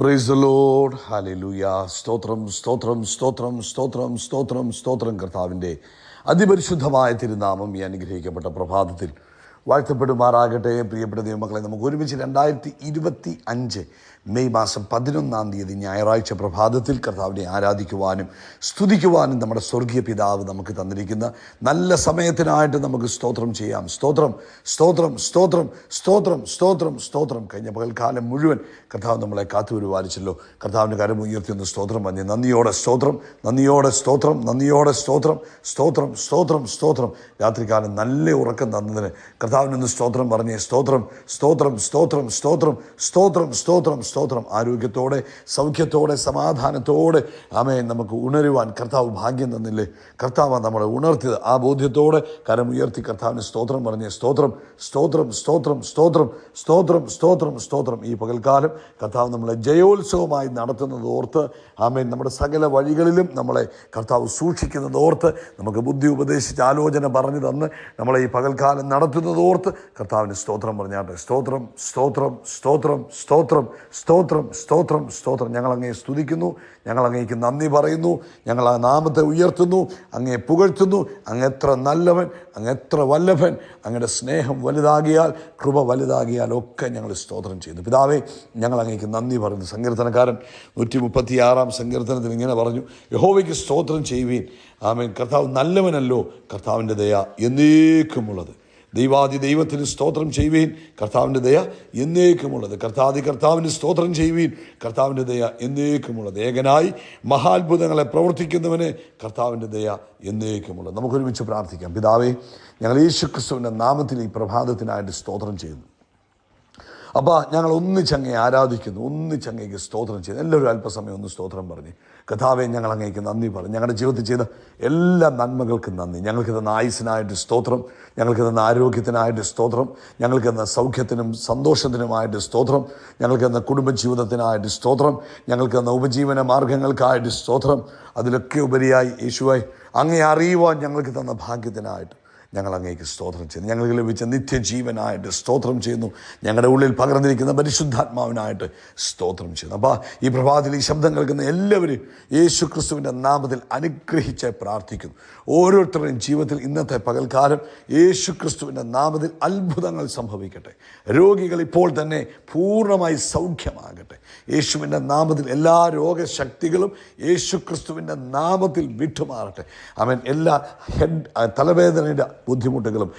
Praise the Lord. Hallelujah. സ്തോത്രം സ്തോത്രം സ്തോത്രം സ്തോത്രം സ്തോത്രം സ്തോത്രം. കർത്താവിൻ്റെ അതിപരിശുദ്ധമായ തിരുനാമം ഈ അനുഗ്രഹിക്കപ്പെട്ട പ്രഭാതത്തിൽ വാഴ്ത്തപ്പെടുമാറാകട്ടെ. പ്രിയപ്പെട്ട ദൈവമക്കളെ, നമുക്ക് ഒരുമിച്ച് 2025 മെയ് മാസം 11 ഞായറാഴ്ച പ്രഭാതത്തിൽ കർത്താവിനെ ആരാധിക്കുവാനും സ്തുതിക്കുവാനും നമ്മുടെ സ്വർഗീയ പിതാവ് നമുക്ക് തന്നിരിക്കുന്ന നല്ല സമയത്തിനായിട്ട് നമുക്ക് സ്തോത്രം ചെയ്യാം. സ്തോത്രം സ്തോത്രം സ്തോത്രം സ്തോത്രം സ്തോത്രം സ്തോത്രം. കഴിഞ്ഞ പകൽക്കാലം മുഴുവൻ കർത്താവ് നമ്മളെ കാത്തുപരിപാലിച്ചല്ലോ. കർത്താവിൻ്റെ കരം ഉയർത്തി ഒന്ന് സ്തോത്രം പറഞ്ഞ് നന്ദിയോടെ സ്തോത്രം, നന്ദിയോടെ സ്തോത്രം, നന്ദിയോടെ സ്തോത്രം, സ്തോത്രം സ്തോത്രം സ്തോത്രം. രാത്രികാലം നല്ല ഉറക്കം തന്നതിന് കർത്താവിനൊന്ന് സ്തോത്രം പറഞ്ഞേ. സ്തോത്രം സ്തോത്രം സ്തോത്രം സ്തോത്രം സ്തോത്രം സ്തോത്രം സ്തോത്രം. ആരോഗ്യത്തോടെ സൗഖ്യത്തോടെ സമാധാനത്തോടെ ആമേൻ നമുക്ക് ഉണരുവാൻ കർത്താവ് ഭാഗ്യം തന്നില്ലേ. കർത്താവ് നമ്മളെ ഉണർത്തിയത്. ആ ബോധ്യത്തോടെ കരമുയർത്തി കർത്താവിന് സ്തോത്രം പറഞ്ഞേ. സ്തോത്രം സ്തോത്രം സ്തോത്രം സ്തോത്രം സ്തോത്രം സ്തോത്രം സ്തോത്രം. ഈ പകൽക്കാലം കർത്താവ് നമ്മളെ ജയോത്സവമായി നടത്തുന്നത് ഓർത്ത് ആമേൻ നമ്മുടെ സകല വഴികളിലും നമ്മളെ കർത്താവ് സൂക്ഷിക്കുന്നത് ഓർത്ത് നമുക്ക് ബുദ്ധി ഉപദേശിച്ച് ആലോചന പറഞ്ഞു തന്ന് നമ്മളെ ഈ പകൽക്കാലം നടത്തുന്നത് ഓർത്ത് കർത്താവിന് സ്തോത്രം പറഞ്ഞാട്ടെ. സ്തോത്രം സ്തോത്രം സ്തോത്രം സ്തോത്രം സ്തോത്രം സ്തോത്രം സ്തോത്രം. ഞങ്ങൾ അങ്ങയെ സ്തുതിക്കുന്നു, ഞങ്ങൾ അങ്ങേക്ക് നന്ദി പറയുന്നു, ഞങ്ങൾ ആ നാമത്തെ ഉയർത്തുന്നു, അങ്ങയെ പുകഴ്ത്തുന്നു. അങ്ങെത്ര നല്ലവൻ, അങ്ങെത്ര വല്ലഭൻ, അങ്ങയുടെ സ്നേഹം വലുതാകിയാൽ കൃപ വലുതാകിയാൽ ഒക്കെ ഞങ്ങൾ സ്തോത്രം ചെയ്യുന്നു. പിതാവേ, ഞങ്ങൾ അങ്ങേക്ക് നന്ദി പറയുന്നു. സങ്കീർത്തനക്കാരൻ 136 സങ്കീർത്തനത്തിൽ ഇങ്ങനെ പറഞ്ഞു, യഹോവയ്ക്ക് സ്തോത്രം ചെയ്യുവീൻ. ആമേൻ. കർത്താവ് നല്ലവനല്ലോ, കർത്താവിൻ്റെ ദയ എന്നേക്കുമുള്ളത്. ദൈവാദി ദൈവത്തിന് സ്തോത്രം ചെയ്യുവീൻ, കർത്താവിൻ്റെ ദയ എന്നേക്കുമുള്ളത്. കർത്താവിന് സ്തോത്രം ചെയ്യുവീൻ, കർത്താവിൻ്റെ ദയ എന്നേക്കുമുള്ളത്. ഏകനായി മഹാത്ഭുതങ്ങളെ പ്രവർത്തിക്കുന്നവന് കർത്താവിൻ്റെ ദയ എന്നേക്കുമുള്ളത്. നമുക്കൊരുമിച്ച് പ്രാർത്ഥിക്കാം. പിതാവേ, ഞങ്ങൾ യേശുക്രിസ്തുവിൻ്റെ നാമത്തിൽ ഈ പ്രഭാതത്തിനായിട്ട് സ്തോത്രം ചെയ്യുന്നു. അപ്പോൾ ഞങ്ങൾ ഒന്നിച്ചങ്ങയെ ആരാധിക്കുന്നു, ഒന്നിച്ചങ്ങയ്ക്ക് സ്തോത്രം ചെയ്യുന്നു. എല്ലാവരും അല്പസമയം ഒന്ന് സ്തോത്രം പറഞ്ഞ് കർത്താവേ, ഞങ്ങൾ അങ്ങേക്ക് നന്ദി പറഞ്ഞു. ഞങ്ങളുടെ ജീവിതത്തിൽ ചെയ്ത എല്ലാ നന്മകൾക്കും നന്ദി. ഞങ്ങൾക്ക് തന്ന ആയുസ്സിനായിട്ട് സ്തോത്രം, ഞങ്ങൾക്ക് തന്ന ആരോഗ്യത്തിനായിട്ട് സ്തോത്രം, ഞങ്ങൾക്ക് തന്ന സൗഖ്യത്തിനും സന്തോഷത്തിനുമായിട്ട് സ്തോത്രം, ഞങ്ങൾക്ക് തന്ന കുടുംബജീവിതത്തിനായിട്ട് സ്തോത്രം, ഞങ്ങൾക്ക് തന്ന ഉപജീവന മാർഗങ്ങൾക്കായിട്ട് സ്തോത്രം. അതിലൊക്കെ ഉപരിയായി യേശുവായി അങ്ങയെ അറിയുവാൻ ഞങ്ങൾക്ക് തന്ന ഭാഗ്യത്തിനായിട്ട് ഞങ്ങൾ അങ്ങേക്ക് സ്തോത്രം ചെയ്യുന്നു. ഞങ്ങൾക്ക് ലഭിച്ച നിത്യജീവനായിട്ട് സ്തോത്രം ചെയ്യുന്നു. ഞങ്ങളുടെ ഉള്ളിൽ പകർന്നിരിക്കുന്ന പരിശുദ്ധാത്മാവിനായിട്ട് സ്തോത്രം ചെയ്യുന്നു. അപ്പോൾ ഈ പ്രഭാതത്തിൽ ഈ ശബ്ദം കേൾക്കുന്ന എല്ലാവരും യേശു ക്രിസ്തുവിൻ്റെ നാമത്തിൽ അനുഗ്രഹിച്ച് പ്രാർത്ഥിക്കുന്നു. ഓരോരുത്തരുടെയും ജീവിതത്തിൽ ഇന്നത്തെ പകൽക്കാലം യേശു ക്രിസ്തുവിൻ്റെ നാമത്തിൽ അത്ഭുതങ്ങൾ സംഭവിക്കട്ടെ. രോഗികൾ ഇപ്പോൾ തന്നെ പൂർണ്ണമായി സൗഖ്യമാകട്ടെ. യേശുവിൻ്റെ നാമത്തിൽ എല്ലാ രോഗശക്തികളും യേശു ക്രിസ്തുവിൻ്റെ നാമത്തിൽ വിട്ടുമാറട്ടെ. അവൻ എല്ലാ തലവേദനയുടെ ബുദ്ധിമുട്ടുകളും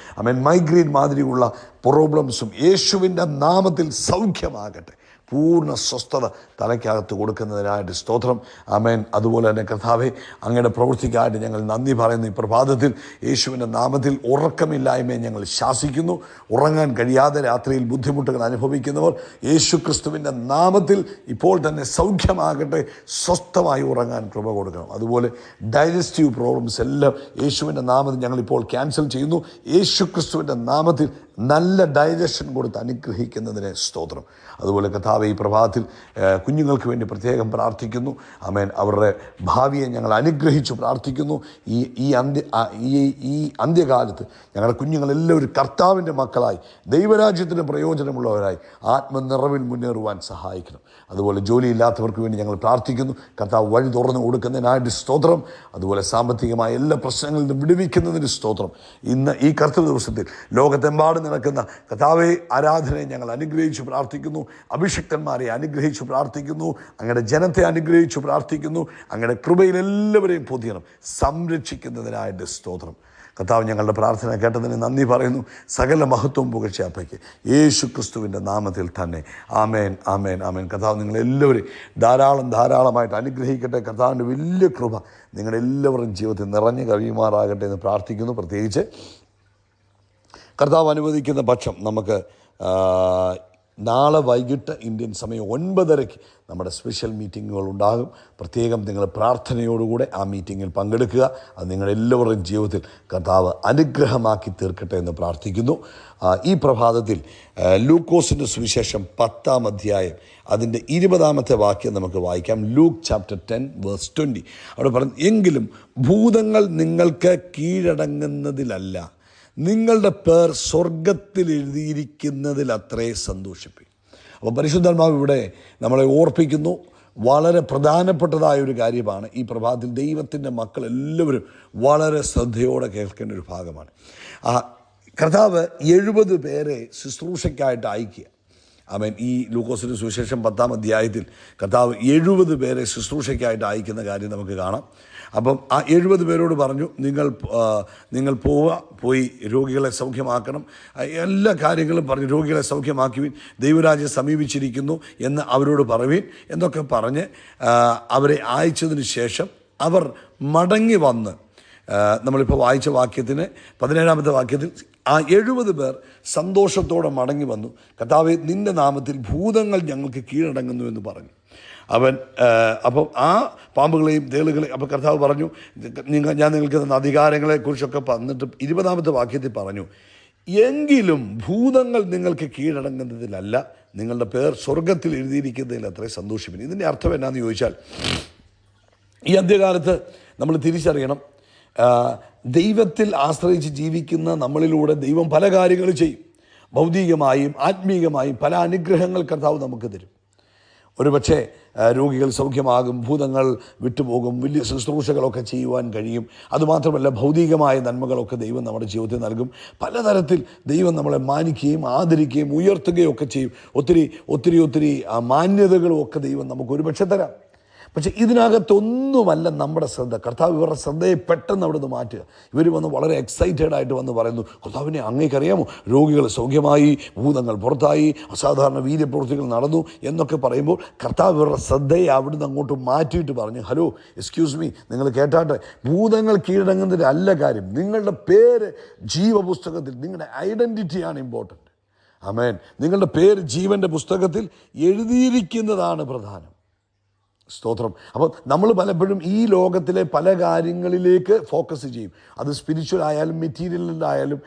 മൈഗ്രെയിൻ മാതിരിയുള്ള പ്രോബ്ലംസും യേശുവിൻ്റെ നാമത്തിൽ സൗഖ്യമാകട്ടെ. പൂർണ്ണ സ്വസ്ഥത തലയ്ക്കകത്ത് കൊടുക്കുന്നതിനായിട്ട് സ്തോത്രം. ആമേൻ. അതുപോലെ തന്നെ കർത്താവേ, അങ്ങയുടെ പ്രവൃത്തിക്കായിട്ട് ഞങ്ങൾ നന്ദി പറയുന്നു. ഈ പ്രഭാതത്തിൽ യേശുവിൻ്റെ നാമത്തിൽ ഉറക്കമില്ലായ്മയെ ഞങ്ങൾ ശാസിക്കുന്നു. ഉറങ്ങാൻ കഴിയാതെ രാത്രിയിൽ ബുദ്ധിമുട്ടുകൾ അനുഭവിക്കുന്നവർ യേശു ക്രിസ്തുവിൻ്റെ നാമത്തിൽ ഇപ്പോൾ തന്നെ സൗഖ്യമാകട്ടെ. സ്വസ്ഥമായി ഉറങ്ങാൻ കൃപ കൊടുക്കണം. അതുപോലെ ഡൈജസ്റ്റീവ് പ്രോബ്ലംസ് എല്ലാം യേശുവിൻ്റെ നാമത്തിൽ ഞങ്ങളിപ്പോൾ ക്യാൻസൽ ചെയ്യുന്നു. യേശു ക്രിസ്തുവിൻ്റെ നാമത്തിൽ നല്ല ഡൈജഷൻ കൊടുത്ത് അനുഗ്രഹിക്കുന്നതിനെ സ്തോത്രം. അതുപോലെ കർത്താവേ, ഈ പ്രഭാതത്തിൽ കുഞ്ഞുങ്ങൾക്ക് വേണ്ടി പ്രത്യേകം പ്രാർത്ഥിക്കുന്നു. ആമേൻ. അവരുടെ ഭാവിയെ ഞങ്ങൾ അനുഗ്രഹിച്ചു പ്രാർത്ഥിക്കുന്നു. ഈ അന്ത്യകാലത്ത് ഞങ്ങളുടെ കുഞ്ഞുങ്ങളെല്ലാവരും കർത്താവിൻ്റെ മക്കളായി ദൈവരാജ്യത്തിന് പ്രയോജനമുള്ളവരായി ആത്മനിറവിൽ മുന്നേറുവാൻ സഹായിക്കണം. അതുപോലെ ജോലിയില്ലാത്തവർക്ക് വേണ്ടി ഞങ്ങൾ പ്രാർത്ഥിക്കുന്നു. കർത്താവ് വഴി തുറന്നു കൊടുക്കുന്നതിനായിട്ട് സ്തോത്രം. അതുപോലെ സാമ്പത്തികമായ എല്ലാ പ്രശ്നങ്ങളിൽ നിന്നും വിടുവിക്കുന്നതിന് സ്തോത്രം. ഇന്ന് ഈ കർത്തൃ ദിവസത്തിൽ ലോകത്തെമ്പാടും നടക്കുന്ന കർത്താവേ ആരാധനയെ ഞങ്ങൾ അനുഗ്രഹിച്ചു പ്രാർത്ഥിക്കുന്നു. അഭിഷിക്തന്മാരെ അനുഗ്രഹിച്ചു പ്രാർത്ഥിക്കുന്നു. അങ്ങയുടെ ജനത്തെ അനുഗ്രഹിച്ചു പ്രാർത്ഥിക്കുന്നു. അങ്ങയുടെ കൃപയിൽ എല്ലാവരെയും പൊതിയണം, സംരക്ഷിക്കുന്നതിനായിട്ട് സ്തോത്രം. കർത്താവ്, ഞങ്ങളുടെ പ്രാർത്ഥന കേട്ടതിന് നന്ദി പറയുന്നു. സകല മഹത്വവും പുകഴ്ച അപ്പയ്ക്ക് യേശു ക്രിസ്തുവിൻ്റെ നാമത്തിൽ തന്നെ. ആമേൻ ആമേൻ ആമേൻ. കർത്താവ് നിങ്ങളെല്ലാവരും ധാരാളമായിട്ട് അനുഗ്രഹിക്കട്ടെ. കർത്താവിൻ്റെ വലിയ കൃപ നിങ്ങളുടെ എല്ലാവരുടെയും ജീവിതത്തിൽ നിറഞ്ഞു കഴിയുമാറാകട്ടെ എന്ന് പ്രാർത്ഥിക്കുന്നു. പ്രത്യേകിച്ച് കർത്താവ് അനുവദിക്കുന്ന പക്ഷം നമുക്ക് നാളെ വൈകിട്ട് ഇന്ത്യൻ സമയം 9:30 നമ്മുടെ സ്പെഷ്യൽ മീറ്റിങ്ങുകൾ ഉണ്ടാകും. പ്രത്യേകം നിങ്ങൾ പ്രാർത്ഥനയോടുകൂടെ ആ മീറ്റിങ്ങിൽ പങ്കെടുക്കുക. അത് നിങ്ങളെല്ലാവരുടെയും ജീവിതത്തിൽ കർത്താവ് അനുഗ്രഹമാക്കി തീർക്കട്ടെ എന്ന് പ്രാർത്ഥിക്കുന്നു. ഈ പ്രഭാതത്തിൽ ലൂക്കോസിൻ്റെ സുവിശേഷം 10-ാം അധ്യായം അതിൻ്റെ 20-ാമത്തെ വാക്യം നമുക്ക് വായിക്കാം. Luke chapter 10:20. അവിടെ പറഞ്ഞു, എങ്കിലും ഭൂതങ്ങൾ നിങ്ങൾക്ക് കീഴടങ്ങുന്നതിലല്ല, നിങ്ങളുടെ പേർ സ്വർഗത്തിൽ എഴുതിയിരിക്കുന്നതിൽ അത്രേ സന്തോഷിപ്പിക്കും. അപ്പോൾ പരിശുദ്ധാത്മാവ് ഇവിടെ നമ്മളെ ഓർപ്പിക്കുന്നു. വളരെ പ്രധാനപ്പെട്ടതായ ഒരു കാര്യമാണ് ഈ പ്രഭാതത്തിൽ ദൈവത്തിൻ്റെ മക്കൾ എല്ലാവരും വളരെ ശ്രദ്ധയോടെ കേൾക്കേണ്ട ഒരു ഭാഗമാണ്. കർത്താവ് 70 പേരെ ശുശ്രൂഷയ്ക്കായിട്ട് അയക്കുക. ആമേൻ. ഈ ലൂക്കോസിൻ്റെ സുവിശേഷം 10-ാം അധ്യായത്തിൽ കർത്താവ് 70 പേരെ ശുശ്രൂഷയ്ക്കായിട്ട് അയക്കുന്ന കാര്യം നമുക്ക് കാണാം. അപ്പം ആ 70 പേരോട് പറഞ്ഞു, നിങ്ങൾ പോയി രോഗികളെ സൗഖ്യമാക്കണം, എല്ലാ കാര്യങ്ങളും പറഞ്ഞു, രോഗികളെ സൗഖ്യമാക്കുവിൻ, ദൈവരാജ്യം സമീപിച്ചിരിക്കുന്നു എന്ന് അവരോട് പറയുവിൻ എന്നൊക്കെ പറഞ്ഞ് അവരെ അയച്ചതിന് ശേഷം അവർ മടങ്ങി വന്ന്, നമ്മളിപ്പോൾ വായിച്ച വാക്യത്തിന് 17-ാമത്തെ വാക്യത്തിൽ ആ 70 പേർ സന്തോഷത്തോടെ മടങ്ങി വന്നു. കർത്താവേ, നിൻ്റെ നാമത്തിൽ ഭൂതങ്ങൾ ഞങ്ങൾക്ക് കീഴടങ്ങുന്നു എന്ന് പറഞ്ഞു. അപ്പം ആ പാമ്പുകളെയും തേളുകളെയും അപ്പോൾ കർത്താവ് പറഞ്ഞു, ഞാൻ നിങ്ങൾക്ക് തന്ന അധികാരങ്ങളെക്കുറിച്ചൊക്കെ പറഞ്ഞിട്ട് 20-ാമത്തെ വാക്യത്തിൽ പറഞ്ഞു, എങ്കിലും ഭൂതങ്ങൾ നിങ്ങൾക്ക് കീഴടങ്ങുന്നതിലല്ല, നിങ്ങളുടെ പേർ സ്വർഗത്തിൽ എഴുതിയിരിക്കുന്നതിൽ അത്രേ സന്തോഷിപ്പിന്. ഇതിൻ്റെ അർത്ഥം എന്നാന്ന് ചോദിച്ചാൽ, ഈ അന്ത്യകാലത്ത് നമ്മൾ തിരിച്ചറിയണം, ദൈവത്തിൽ ആശ്രയിച്ച് ജീവിക്കുന്ന നമ്മളിലൂടെ ദൈവം പല കാര്യങ്ങൾ ചെയ്യും. ഭൗതികമായും ആത്മീകമായും പല അനുഗ്രഹങ്ങൾ കർത്താവ് നമുക്ക് തരും. ഒരുപക്ഷെ രോഗികൾ സൗഖ്യമാകും, ഭൂതങ്ങൾ വിട്ടുപോകും, വലിയ ശുശ്രൂഷകളൊക്കെ ചെയ്യുവാൻ കഴിയും. അതുമാത്രമല്ല, ഭൗതികമായ നന്മകളൊക്കെ ദൈവം നമ്മുടെ ജീവിതത്തിൽ നൽകും. പലതരത്തിൽ ദൈവം നമ്മളെ മാനിക്കുകയും ആദരിക്കുകയും ഉയർത്തുകയും ഒക്കെ ചെയ്യും. ഒത്തിരി ഒത്തിരി ഒത്തിരി മാന്യതകളും ഒക്കെ ദൈവം നമുക്ക് ഒരുപക്ഷെ തരാം. പക്ഷേ ഇതിനകത്തൊന്നുമല്ല നമ്മുടെ ശ്രദ്ധ. കർത്താവ് ഇവരുടെ ശ്രദ്ധയെ പെട്ടെന്ന് അവിടെ നിന്ന് മാറ്റുക. ഇവർ വന്ന് വളരെ എക്സൈറ്റഡ് ആയിട്ട് വന്ന് പറയുന്നു, കർത്താവിനെ അങ്ങേക്കറിയാമോ, രോഗികൾ സൗഖ്യമായി, ഭൂതങ്ങൾ പുറത്തായി, അസാധാരണ വീര്യപ്രവൃത്തികൾ നടന്നു എന്നൊക്കെ പറയുമ്പോൾ കർത്താവ് ഇവരുടെ ശ്രദ്ധയെ അവിടുന്ന് അങ്ങോട്ട് മാറ്റിയിട്ട് പറഞ്ഞു, ഹലോ, എക്സ്ക്യൂസ് മീ, നിങ്ങൾ കേട്ടാട്ടെ, ഭൂതങ്ങൾ കീഴടങ്ങുന്നതിലല്ല കാര്യം, നിങ്ങളുടെ പേര് ജീവപുസ്തകത്തിൽ, നിങ്ങളുടെ ഐഡൻറ്റിറ്റിയാണ് ഇമ്പോർട്ടൻറ്റ്. ആമേൻ. നിങ്ങളുടെ പേര് ജീവൻ്റെ പുസ്തകത്തിൽ എഴുതിയിരിക്കുന്നതാണ് പ്രധാനം. സ്തോത്രം. അപ്പോൾ നമ്മൾ പലപ്പോഴും ഈ ലോകത്തിലെ പല കാര്യങ്ങളിലേക്ക് ഫോക്കസ് ചെയ്യും. അത് സ്പിരിച്വൽ ആയാലും മെറ്റീരിയലിലായാലും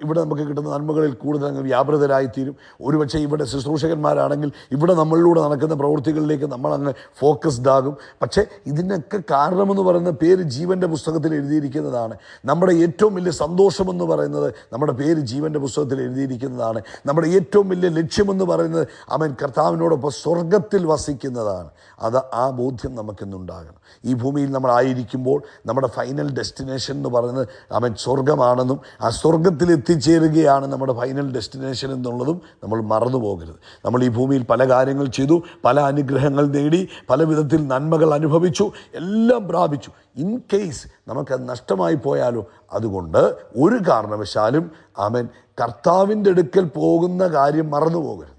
ഇവിടെ നമുക്ക് കിട്ടുന്ന നന്മകളിൽ കൂടുതൽ അങ്ങ് വ്യാപൃതരായിത്തീരും. ഒരുപക്ഷെ ഇവിടെ ശുശ്രൂഷകന്മാരാണെങ്കിൽ ഇവിടെ നമ്മളിലൂടെ നടക്കുന്ന പ്രവൃത്തികളിലേക്ക് നമ്മളങ്ങ് ഫോക്കസ്ഡ് ആകും. പക്ഷേ ഇതിനൊക്കെ കാരണമെന്ന് പറയുന്ന പേര് ജീവൻ്റെ പുസ്തകത്തിൽ എഴുതിയിരിക്കുന്നതാണ്. നമ്മുടെ ഏറ്റവും വലിയ സന്തോഷമെന്ന് പറയുന്നത് നമ്മുടെ പേര് ജീവൻ്റെ പുസ്തകത്തിൽ എഴുതിയിരിക്കുന്നതാണ്. നമ്മുടെ ഏറ്റവും വലിയ ലക്ഷ്യമെന്ന് പറയുന്നത് അവൻ കർത്താവിനോടൊപ്പം സ്വർഗത്തിൽ വസിക്കുന്നതാണ്. ആ ബോധ്യം നമുക്കിന്നുണ്ടാകണം. ഈ ഭൂമിയിൽ നമ്മളായിരിക്കുമ്പോൾ നമ്മുടെ ഫൈനൽ ഡെസ്റ്റിനേഷൻ എന്ന് പറയുന്നത് അവൻ സ്വർഗമാണെന്നും ആ സ്വർഗത്തിൽ എത്തിച്ചേരുകയാണ് നമ്മുടെ ഫൈനൽ ഡെസ്റ്റിനേഷൻ എന്നുള്ളതും നമ്മൾ മറന്നു പോകരുത്. നമ്മൾ ഈ ഭൂമിയിൽ പല കാര്യങ്ങൾ ചെയ്തു, പല അനുഗ്രഹങ്ങൾ നേടി, പല വിധത്തിൽ നന്മകൾ അനുഭവിച്ചു, എല്ലാം പ്രാപിച്ചു. ഇൻ കേസ് നമുക്കത് നഷ്ടമായി പോയാലോ, അതുകൊണ്ട് ഒരു കാരണവശാലും അവൻ കർത്താവിൻ്റെ അടുക്കൽ പോകുന്ന കാര്യം മറന്നു പോകരുത്.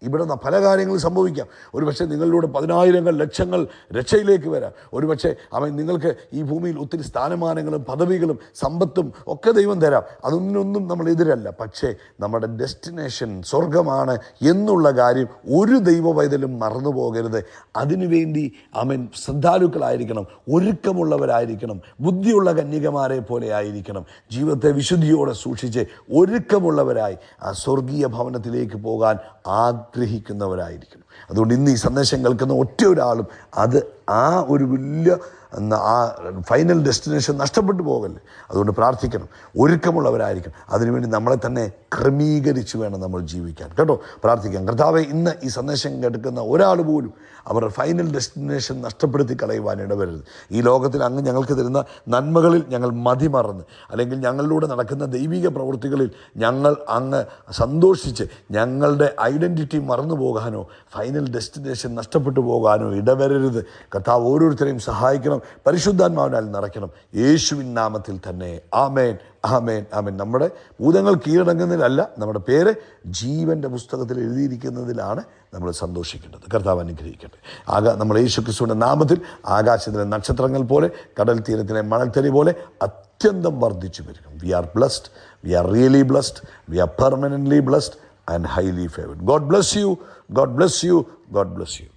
ഇവിടെ പല കാര്യങ്ങളും സംഭവിക്കാം. ഒരുപക്ഷെ നിങ്ങളിലൂടെ 10,000 ലക്ഷങ്ങൾ രക്ഷയിലേക്ക് വരാം. ഒരുപക്ഷെ നിങ്ങൾക്ക് ഈ ഭൂമിയിൽ ഒത്തിരി സ്ഥാനമാനങ്ങളും പദവികളും സമ്പത്തും ഒക്കെ ദൈവം തരാം. അതൊന്നും നമ്മൾ എതിരല്ല. പക്ഷേ നമ്മുടെ ഡെസ്റ്റിനേഷൻ സ്വർഗമാണ് എന്നുള്ള കാര്യം ഒരു ദൈവ പൈതലും മറന്നു പോകരുത്. അതിനുവേണ്ടി ശ്രദ്ധാലുക്കളായിരിക്കണം, ഒരുക്കമുള്ളവരായിരിക്കണം, ബുദ്ധിയുള്ള കന്യകമാരെ പോലെ ആയിരിക്കണം. ജീവിതത്തെ വിശുദ്ധിയോടെ സൂക്ഷിച്ച് ഒരുക്കമുള്ളവരായി ആ സ്വർഗീയ ഭവനത്തിലേക്ക് പോകാൻ ആഗ്രഹിക്കുന്നവരായിരിക്കണം. അതുകൊണ്ട് ഇന്ന് ഈ സന്ദേശം കേൾക്കുന്ന ഒറ്റ ഒരാളും അത് ആ ഒരു വലിയ ആ ഫൈനൽ ഡെസ്റ്റിനേഷൻ നഷ്ടപ്പെട്ടു പോകല്ലേ. അതുകൊണ്ട് പ്രാർത്ഥിക്കണം, ഒരുക്കമുള്ളവരായിരിക്കണം. അതിനുവേണ്ടി നമ്മളെ തന്നെ ക്രമീകരിച്ച് വേണം നമ്മൾ ജീവിക്കാൻ. കേട്ടോ, പ്രാർത്ഥിക്കാം. കർത്താവേ, ഇന്ന് ഈ സന്ദേശം കേൾക്കുന്ന ഒരാൾ പോലും അവരുടെ ഫൈനൽ ഡെസ്റ്റിനേഷൻ നഷ്ടപ്പെടുത്തി കളയുവാൻ ഇടവരരുത്. ഈ ലോകത്തിൽ അങ്ങ് ഞങ്ങൾക്ക് തരുന്ന നന്മകളിൽ ഞങ്ങൾ മതിമറന്ന്, അല്ലെങ്കിൽ ഞങ്ങളിലൂടെ നടക്കുന്ന ദൈവിക പ്രവൃത്തികളിൽ ഞങ്ങൾ അങ്ങ് സന്തോഷിച്ച് ഞങ്ങളുടെ ഐഡൻറ്റിറ്റി മറന്നു പോകാനോ ഫൈനൽ ഡെസ്റ്റിനേഷൻ നഷ്ടപ്പെട്ടു പോകാനോ ഇടവരരുത്. കർത്താവ് ഓരോരുത്തരെയും സഹായിക്കണം, പരിശുദ്ധാത്മാവിനാൽ നിറയ്ക്കണം. യേശുവിൻ നാമത്തിൽ തന്നെ. ആമേൻ, ആമേൻ, ആമേൻ. നമ്മുടെ ഭൂതങ്ങൾ കീഴടങ്ങുന്നതിലല്ല, നമ്മുടെ പേര് ജീവൻ്റെ പുസ്തകത്തിൽ എഴുതിയിരിക്കുന്നതിലാണ് നമ്മൾ സന്തോഷിക്കേണ്ടത്. കർത്താവ് അനുഗ്രഹിക്കട്ടെ. നമ്മൾ യേശു ക്രിസ്തുവിൻ്റെ നാമത്തിൽ ആകാശത്തിലെ നക്ഷത്രങ്ങൾ പോലെ, കടൽ തീരത്തിലെ മണൽത്തരി പോലെ അത്യന്തം വർദ്ധിച്ചു വരും. We are blessed, we are really blessed, we are permanently blessed and highly favored. God bless you. God bless you. God bless you.